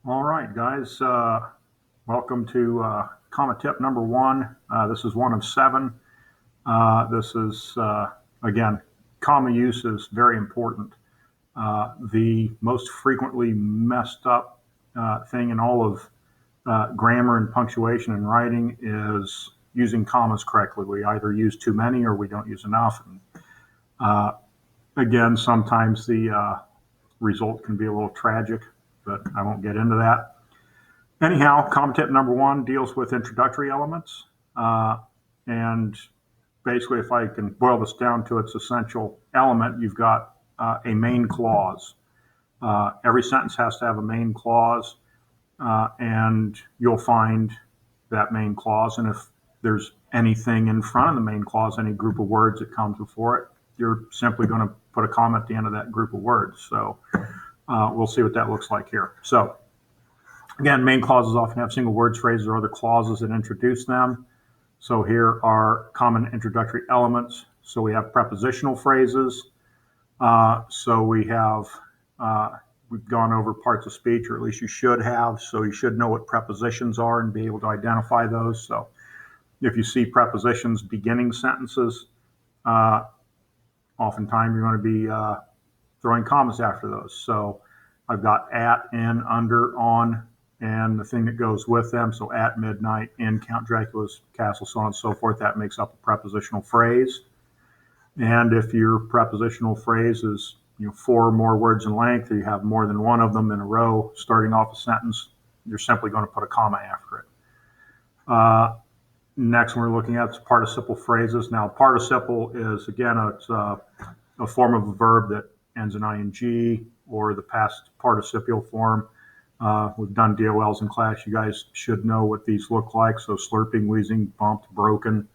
All right, guys. Welcome to comma tip number one. This is one of seven. This is, again, comma use is very important. The most frequently messed up thing in all of grammar and punctuation and writing is using commas correctly. We either use too many or we don't use enough. And, again, sometimes the result can be a little tragic, but I won't get into that. Anyhow, comma tip number one deals with introductory elements. And basically, if I can boil this down to its essential element, you've got a main clause. Every sentence has to have a main clause, and you'll find that main clause. And if there's anything in front of the main clause, any group of words that comes before it, you're simply going to put a comma at the end of that group of words. So we'll see what that looks like here. So again, main clauses often have single words, phrases, or other clauses that introduce them. So here are common introductory elements. So we have prepositional phrases. So we have, we've gone over parts of speech, or at least you should have. So you should know what prepositions are and be able to identify those. So if you see prepositions beginning sentences, oftentimes you're going to be throwing commas after those. So I've got at, in, under, on, and the thing that goes with them. So at midnight, in Count Dracula's castle, so on and so forth. That makes up a prepositional phrase. And if your prepositional phrase is four or more words in length, or you have more than one of them in a row starting off a sentence, you're simply going to put a comma after it. Next one we're looking at is participle phrases. Now, participle is, again, it's a form of a verb that ends in ing or the past participial form. We've done DOLs in class. You guys should know what these look like. So slurping, wheezing, bumped, broken.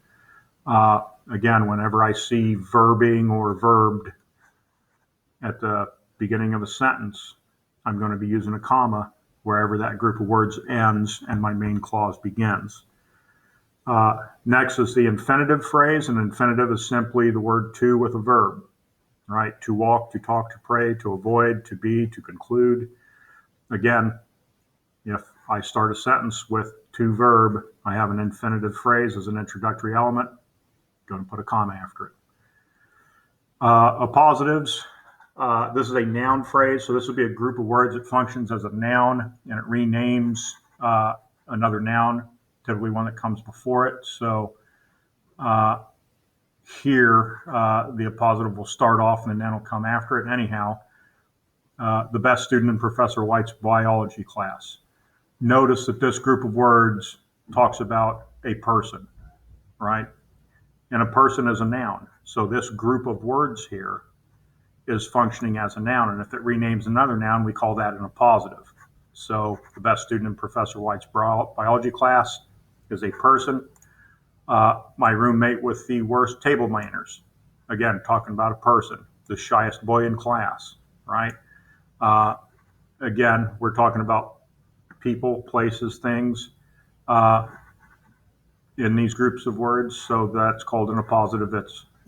Again, whenever I see verbing or verbed at the beginning of a sentence, I'm going to be using a comma wherever that group of words ends and my main clause begins. Next is the infinitive phrase. An infinitive is simply the word to with a verb, right? To walk, to talk, to pray, to avoid, to be, to conclude. Again, if I start a sentence with to verb, I have an infinitive phrase as an introductory element. I'm going to put a comma after it. Appositives. This is a noun phrase, so this would be a group of words that functions as a noun, and it renames another noun, typically one that comes before it. So here, the appositive will start off and the noun will come after it. Anyhow, the best student in Professor White's biology class. Notice that this group of words talks about a person, right? And a person is a noun. So this group of words here is functioning as a noun. And if it renames another noun, we call that an appositive. So the best student in Professor White's biology class is a person. My roommate with the worst table manners. Again, talking about a person. The shyest boy in class, right? Again, we're talking about people, places, things in these groups of words. So that's called an appositive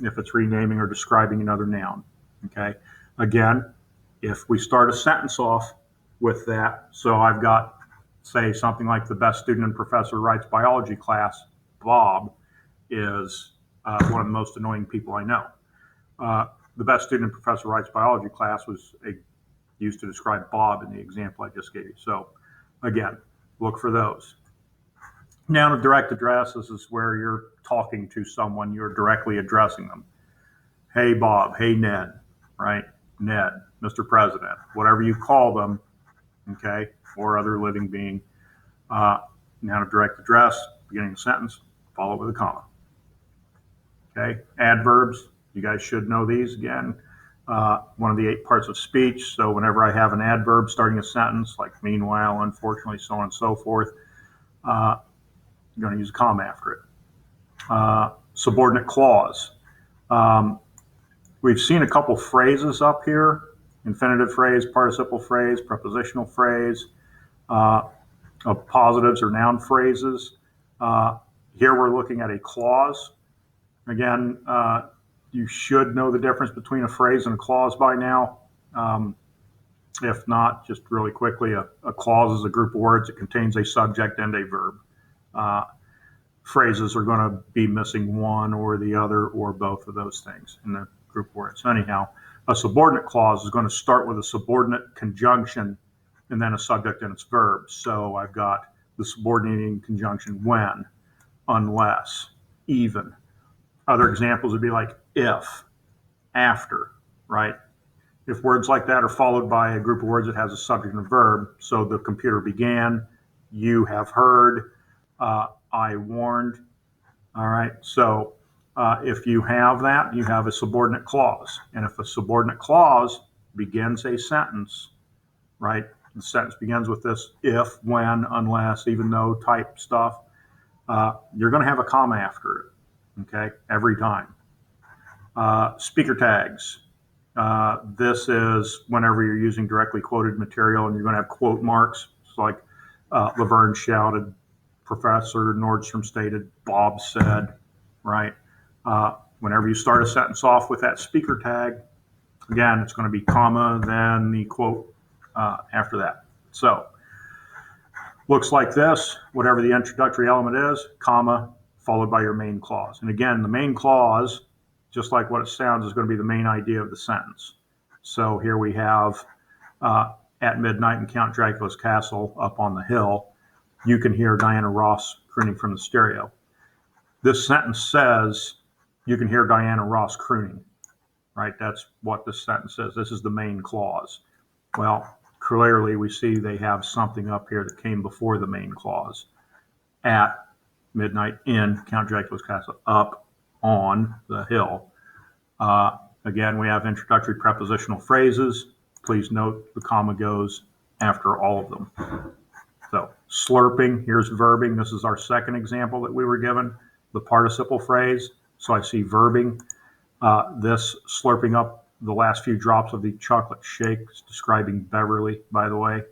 if it's renaming or describing another noun. Okay. Again, if we start a sentence off with that, so I've got, say, something like the best student in Professor Wright's biology class, Bob, is one of the most annoying people I know. The best student in Professor Wright's biology class was used to describe Bob in the example I just gave you. So again, look for those. Noun of direct address, this is where you're talking to someone, you're directly addressing them. Hey, Bob. Hey, Ned, right? Ned, Mr. President, whatever you call them, okay, or other living being. Noun of direct address, beginning of the sentence, follow with a comma. Okay, adverbs, you guys should know these again. One of the 8 parts of speech. So whenever I have an adverb starting a sentence, like meanwhile, unfortunately, so on and so forth, I'm going to use a comma after it. Subordinate clause. We've seen a couple phrases up here: infinitive phrase, participle phrase, prepositional phrase, appositives or noun phrases. Here we're looking at a clause. Again, you should know the difference between a phrase and a clause by now. If not, just really quickly, a clause is a group of words that contains a subject and a verb. Uh, Phrases are going to be missing one or the other or both of those things in the group of words. Anyhow, a subordinate clause is going to start with a subordinate conjunction and then a subject and its verb. So I've got the subordinating conjunction when, unless, even. Other examples would be like if, after, right? If words like that are followed by a group of words that has a subject and a verb, so the computer began, you have heard, I warned. All right. So if you have that, you have a subordinate clause. And if a subordinate clause begins a sentence, right? The sentence begins with this if, when, unless, even though type stuff. You're going to have a comma after it. Okay. Every time. Speaker tags. This is whenever you're using directly quoted material and you're going to have quote marks. It's like Laverne shouted, Professor Nordstrom stated, Bob said, right? Whenever you start a sentence off with that speaker tag, again, it's going to be comma, then the quote after that. So, looks like this, whatever the introductory element is, comma, followed by your main clause. And again, the main clause, just like what it sounds, is going to be the main idea of the sentence. So here we have, at midnight in Count Dracula's castle up on the hill, you can hear Diana Ross crooning from the stereo. This sentence says you can hear Diana Ross crooning, right? That's what this sentence says. This is the main clause. Well, clearly we see they have something up here that came before the main clause. At midnight in Count Dracula's castle, up on the hill. Again, we have introductory prepositional phrases. Please note the comma goes after all of them. So slurping, here's verbing. This is our second example that we were given, the participle phrase. So I see verbing. This slurping up the last few drops of the chocolate shake is describing Beverly, by the way.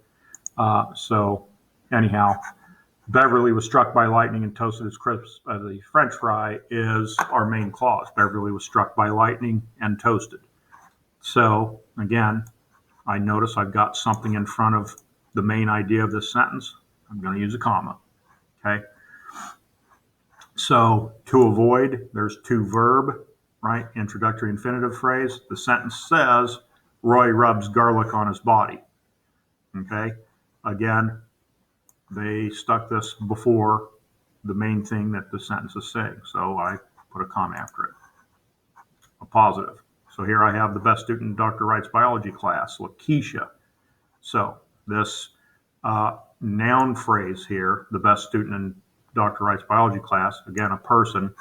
So anyhow, Beverly was struck by lightning and toasted as crisp as a French fry is our main clause. Beverly was struck by lightning and toasted. So again, I notice I've got something in front of the main idea of this sentence. I'm going to use a comma. Okay. So to avoid, there's to verb, right? Introductory infinitive phrase. The sentence says, Roy rubs garlic on his body. Okay. Again, they stuck this before the main thing that the sentence is saying. So I put a comma after it. A positive. So here I have the best student in Dr. Wright's biology class, Lakeisha. So this noun phrase here, the best student in Dr. Wright's biology class, again, a person.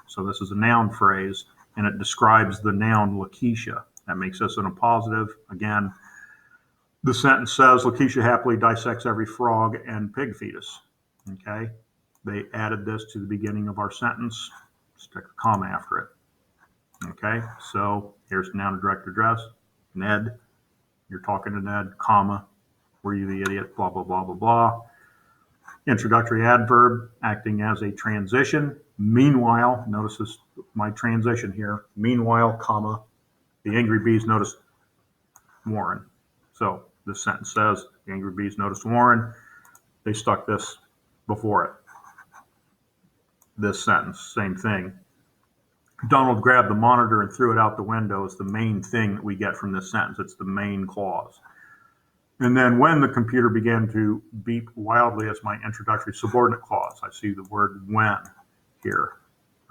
So this is a noun phrase, and it describes the noun Lakeisha. That makes this in a positive. Again, the sentence says, Lakeisha happily dissects every frog and pig fetus. Okay? They added this to the beginning of our sentence. Stick a comma after it. Okay? So here's the noun and direct address. Ned. You're talking to Ned, comma. Were you the idiot? Blah, blah, blah, blah, blah. Introductory adverb acting as a transition. Meanwhile, notice this, my transition here. Meanwhile, comma. The angry bees noticed Warren. So this sentence says, the angry bees noticed Warren. They stuck this before it. This sentence, same thing. Donald grabbed the monitor and threw it out the window is the main thing that we get from this sentence. It's the main clause. And then when the computer began to beep wildly as my introductory subordinate clause. I see the word when here.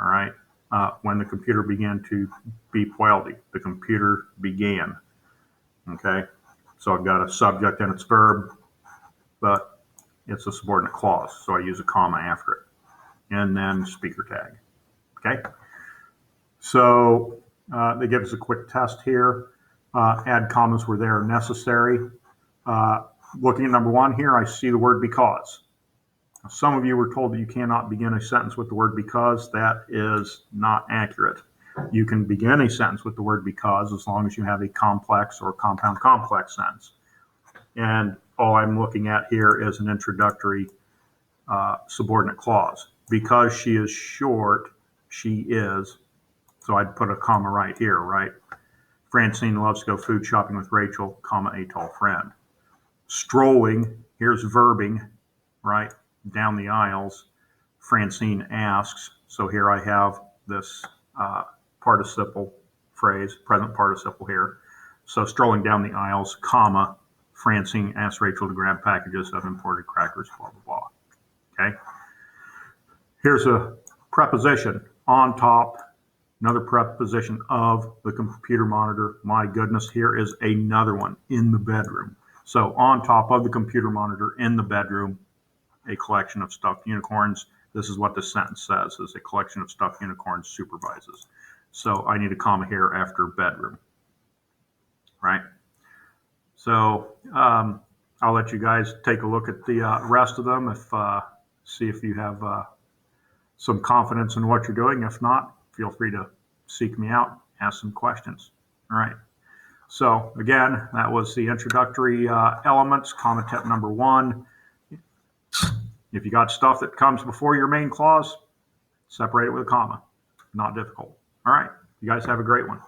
All right. When the computer began to beep wildly, the computer began. Okay. So I've got a subject and its verb, but it's a subordinate clause. So I use a comma after it. And then speaker tag. Okay. So they give us a quick test here. Add commas where they are necessary. Looking at number one here, I see the word because. Now, some of you were told that you cannot begin a sentence with the word because. That is not accurate. You can begin a sentence with the word because as long as you have a complex or compound complex sentence. And all I'm looking at here is an introductory subordinate clause. Because she is short, she is. So I'd put a comma right here, right? Francine loves to go food shopping with Rachel, comma, a tall friend. Strolling, here's verbing, right, down the aisles. Francine asks. So here I have this participle phrase, present participle here. So strolling down the aisles, comma, Francine asks Rachel to grab packages of imported crackers, blah, blah, blah. Okay. Here's a preposition on top, another preposition of the computer monitor. My goodness, here is another one, in the bedroom. So on top of the computer monitor, in the bedroom, a collection of stuffed unicorns. This is what the sentence says, is a collection of stuffed unicorns supervises. So I need a comma here after bedroom, right? So I'll let you guys take a look at the rest of them, see if you have some confidence in what you're doing. If not, feel free to seek me out, ask some questions. All right. So again, that was the introductory elements, comma tip number 1. If you got stuff that comes before your main clause, separate it with a comma. Not difficult. All right. You guys have a great one.